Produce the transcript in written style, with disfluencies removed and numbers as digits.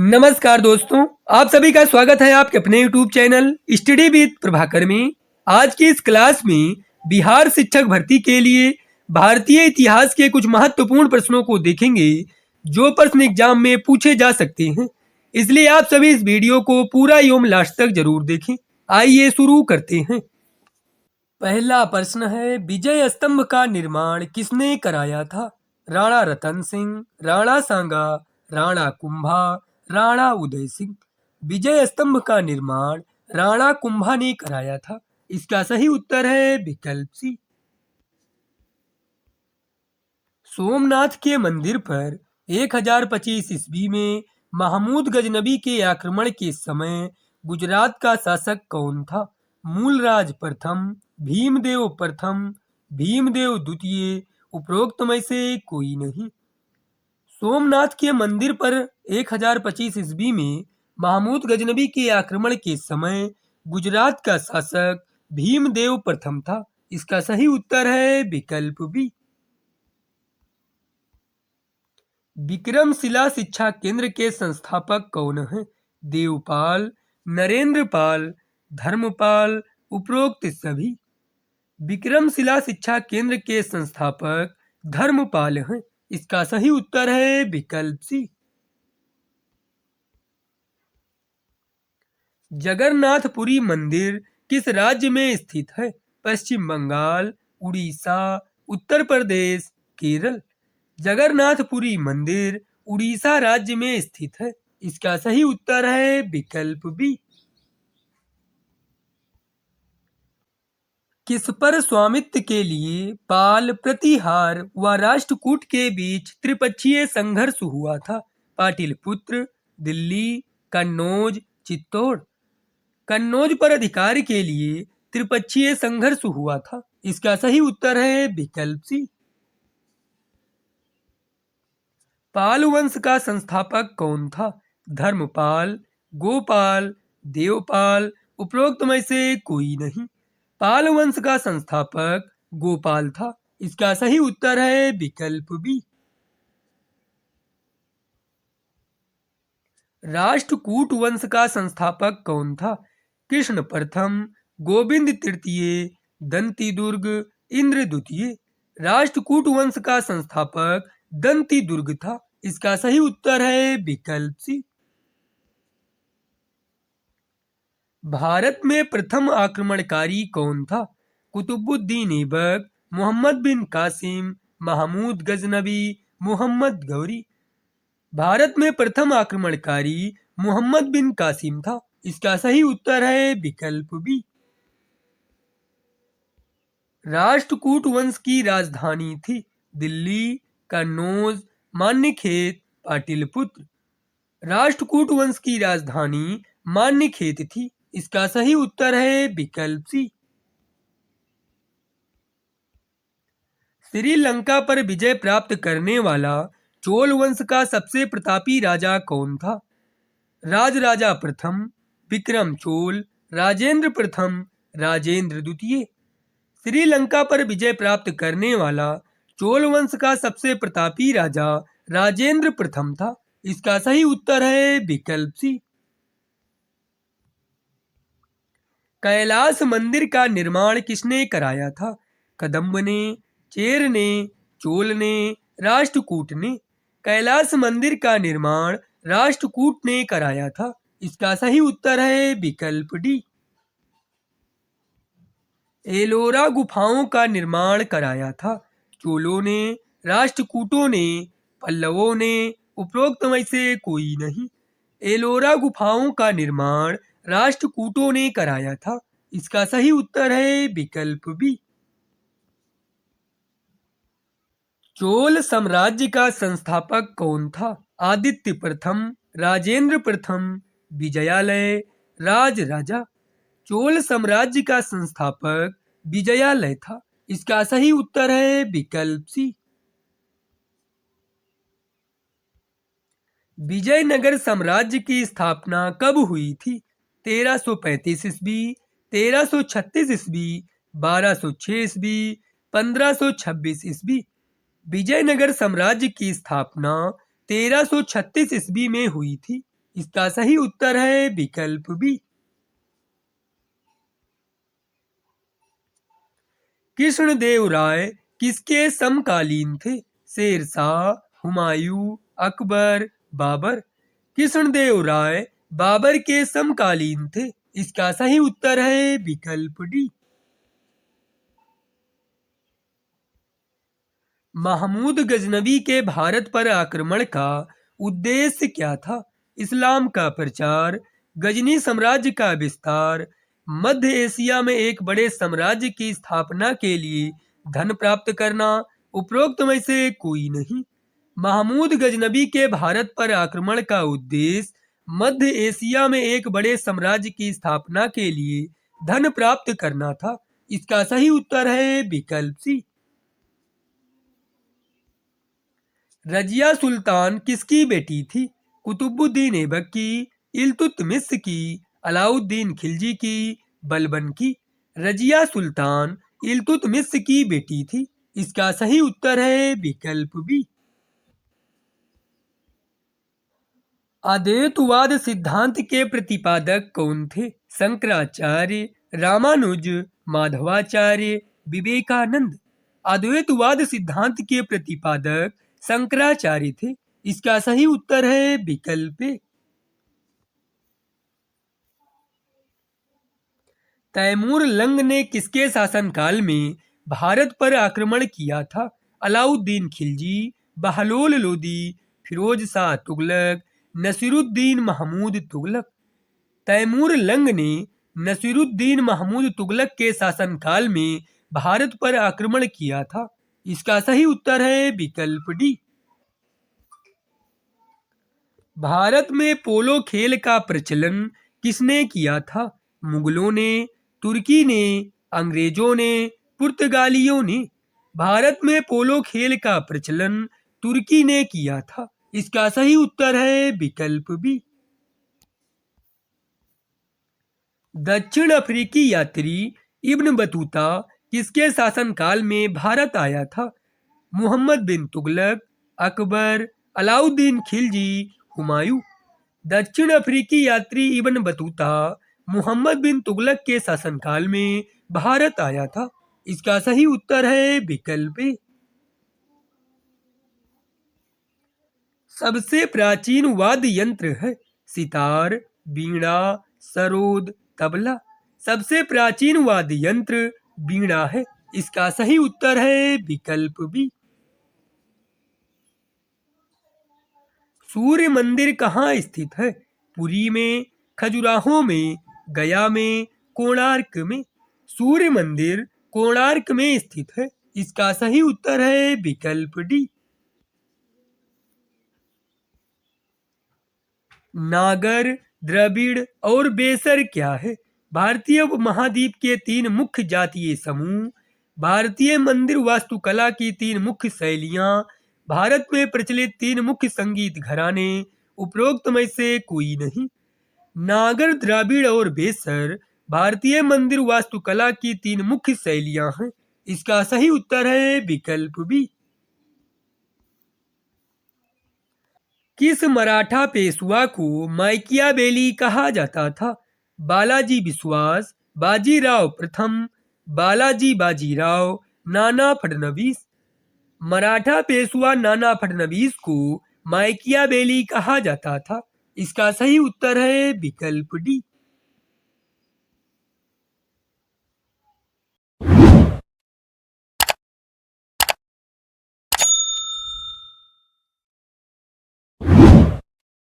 नमस्कार दोस्तों, आप सभी का स्वागत है आपके अपने YouTube channel study with Prabhakar में। आज की इस क्लास में बिहार शिक्षक भर्ती के लिए भारतीय इतिहास के कुछ महत्वपूर्ण प्रश्नों को देखेंगे जो प्रश्न एग्जाम में पूछे जा सकते हैं। इसलिए आप सभी इस वीडियो को पूरा एवं लास्ट तक जरूर देखें। आइए शुरू करते हैं। पहला प्रश्न है, विजय स्तंभ का निर्माण किसने कराया था? राणा रतन सिंह, राणा सांगा, राणा कुंभा, राणा उदय सिंह। विजय स्तंभ का निर्माण राणा कुंभा ने कराया था। इसका सही उत्तर है विकल्प सी। सोमनाथ के मंदिर पर 1025 ईस्वी में महमूद गजनबी के आक्रमण के समय गुजरात का शासक कौन था? मूलराज प्रथम, भीमदेव प्रथम, भीमदेव द्वितीय, उपरोक्त में से कोई नहीं। सोमनाथ के मंदिर पर 1025 ईस्वी में महमूद गजनबी के आक्रमण के समय गुजरात का शासक भीमदेव प्रथम था। इसका सही उत्तर है विकल्प बी। विक्रमशिला शिक्षा केंद्र के संस्थापक कौन हैं? देवपाल, नरेंद्रपाल, धर्मपाल, उपरोक्त सभी। विक्रमशिला शिक्षा केंद्र के संस्थापक धर्मपाल हैं। इसका सही उत्तर है विकल्प सी। जगन्नाथपुरी मंदिर किस राज्य में स्थित है? पश्चिम बंगाल, उड़ीसा, उत्तर प्रदेश, केरल। जगन्नाथपुरी मंदिर उड़ीसा राज्य में स्थित है। इसका सही उत्तर है विकल्प बी। किस पर स्वामित्व के लिए पाल, प्रतिहार व राष्ट्रकूट के बीच त्रिपक्षीय संघर्ष हुआ था? पाटलिपुत्र, दिल्ली, कन्नौज, चित्तौड़। कन्नौज पर अधिकार के लिए त्रिपक्षीय संघर्ष हुआ था। इसका सही उत्तर है विकल्प सी। पाल वंश का संस्थापक कौन था? धर्मपाल, गोपाल, देवपाल, उपरोक्त में से कोई नहीं। पाल वंश का संस्थापक गोपाल था। इसका सही उत्तर है विकल्प बी। राष्ट्रकूट वंश का संस्थापक कौन था? कृष्ण प्रथम, गोविंद तृतीय, दंती दुर्ग, इंद्र द्वितीय। राष्ट्रकूट वंश का संस्थापक दंती दुर्ग था। इसका सही उत्तर है विकल्प सी। भारत में प्रथम आक्रमणकारी कौन था? कुतुबुद्दीन ऐबक, मोहम्मद बिन कासिम, महमूद गजनबी, मोहम्मद गौरी। भारत में प्रथम आक्रमणकारी मोहम्मद बिन कासिम था। इसका सही उत्तर है विकल्प बी। राष्ट्रकूट वंश की राजधानी थी दिल्ली, कन्नौज, मान्यखेत, पाटलिपुत्र। राष्ट्रकूट वंश की राजधानी मान्यखेत थी। इसका सही उत्तर है विकल्प सी। श्रीलंका पर विजय प्राप्त करने वाला चोल वंश का सबसे प्रतापी राजा कौन था? राजराजा प्रथम, विक्रम चोल, राजेंद्र प्रथम, राजेंद्र द्वितीय। श्रीलंका पर विजय प्राप्त करने वाला चोल वंश का सबसे प्रतापी राजा राजेंद्र प्रथम था। इसका सही उत्तर है विकल्प सी। कैलाश मंदिर का निर्माण किसने कराया था? कदम्ब ने, चेर ने, चोल ने, राष्ट्रकूट ने। कैलाश मंदिर का निर्माण राष्ट्रकूट ने कराया था। इसका सही उत्तर है विकल्प डी। एलोरा गुफाओं का निर्माण कराया था चोलों ने, राष्ट्रकूटों ने, पल्लवों ने, उपरोक्त में से कोई नहीं। एलोरा गुफाओं का निर्माण राष्ट्रकूटों ने कराया था। इसका सही उत्तर है विकल्प बी। चोल साम्राज्य का संस्थापक कौन था? आदित्य प्रथम, राजेंद्र प्रथम, विजयालय, राजराजा। चोल साम्राज्य का संस्थापक विजयालय था। इसका सही उत्तर है विकल्प सी। विजयनगर साम्राज्य की स्थापना कब हुई थी? 1335 ईस्वी, 1336 ईस्वी, 1206 ईस्वी, 1526 ईस्वी। विजयनगर साम्राज्य की स्थापना 1336 ईस्वी में हुई थी। इसका सही उत्तर है विकल्प बी। कृष्णदेव राय किसके समकालीन थे? शेरशाह, हुमायूं, अकबर, बाबर। कृष्णदेव राय बाबर के समकालीन थे। इसका सही उत्तर है विकल्प डी। महमूद गजनवी के भारत पर आक्रमण का उद्देश्य क्या था? इस्लाम का प्रचार, गजनी साम्राज्य का विस्तार, मध्य एशिया में एक बड़े साम्राज्य की स्थापना के लिए धन प्राप्त करना। उपरोक्त में से कोई नहीं। महमूद गजनवी के भारत पर आक्रमण का उद्देश्य मध्य एशिया में एक बड़े साम्राज्य की स्थापना के लिए धन प्राप्त करना था। इसका सही उत्तर है विकल्प सी। रजिया सुल्तान किसकी बेटी थी? कुतुबुद्दीन ऐबक की, इल्तुतमिश की, अलाउद्दीन खिलजी की, बलबन की। रजिया सुल्तान इल्तुतमिश की बेटी थी। इसका सही उत्तर है विकल्प बी। अद्वैतवाद सिद्धांत के प्रतिपादक कौन थे? शंकराचार्य, रामानुज, माधवाचार्य, विवेकानंद। अद्वैतवाद सिद्धांत के प्रतिपादक शंकराचार्य थे। इसका सही उत्तर है विकल्प ए। तैमूर लंग ने किसके शासनकाल में भारत पर आक्रमण किया था? अलाउद्दीन खिलजी, बहलोल लोदी, फिरोज शाह तुगलक, नसीरुद्दीन महमूद तुगलक। तैमूर लंग ने नसीरुद्दीन महमूद तुगलक के शासनकाल में भारत पर आक्रमण किया था। इसका सही उत्तर है विकल्प डी। भारत में पोलो खेल का प्रचलन किसने किया था? मुगलों ने, तुर्की ने, अंग्रेजों ने, पुर्तगालियों ने। भारत में पोलो खेल का प्रचलन तुर्की ने किया था। इसका सही उत्तर है विकल्प बी। दक्षिण अफ्रीकी यात्री इब्न बतूता किसके शासनकाल में भारत आया था? मुहम्मद बिन तुगलक, अकबर, अलाउद्दीन खिलजी, हुमायूं। दक्षिण अफ्रीकी यात्री इब्न बतूता मुहम्मद बिन तुगलक के शासनकाल में भारत आया था। इसका सही उत्तर है विकल्प ए। सबसे प्राचीन वाद्य यंत्र है? सितार, वीणा, सरोद, तबला। सबसे प्राचीन वाद्य यंत्र वीणा है। इसका सही उत्तर है विकल्प बी। सूर्य मंदिर कहाँ स्थित है? पुरी में, खजुराहो में, गया में, कोणार्क में। सूर्य मंदिर कोणार्क में स्थित है। इसका सही उत्तर है विकल्प डी। नागर, द्रविड़ और बेसर क्या है? भारतीय उपमहाद्वीप के तीन मुख्य जातीय समूह, भारतीय मंदिर वास्तुकला की तीन मुख्य शैलियां, भारत में प्रचलित तीन मुख्य संगीत घराने। उपरोक्त में से कोई नहीं। नागर, द्राविड़ और बेसर भारतीय मंदिर वास्तुकला की तीन मुख्य शैलियां हैं। इसका सही उत्तर है विकल्प बी। किस मराठा पेशवा को माइकियावेली कहा जाता था? बालाजी विश्वास, बाजीराव प्रथम, बालाजी बाजीराव, नाना फडणवीस। मराठा पेशवा नाना फडणवीस को माइकियावेली कहा जाता था। इसका सही उत्तर है विकल्प डी।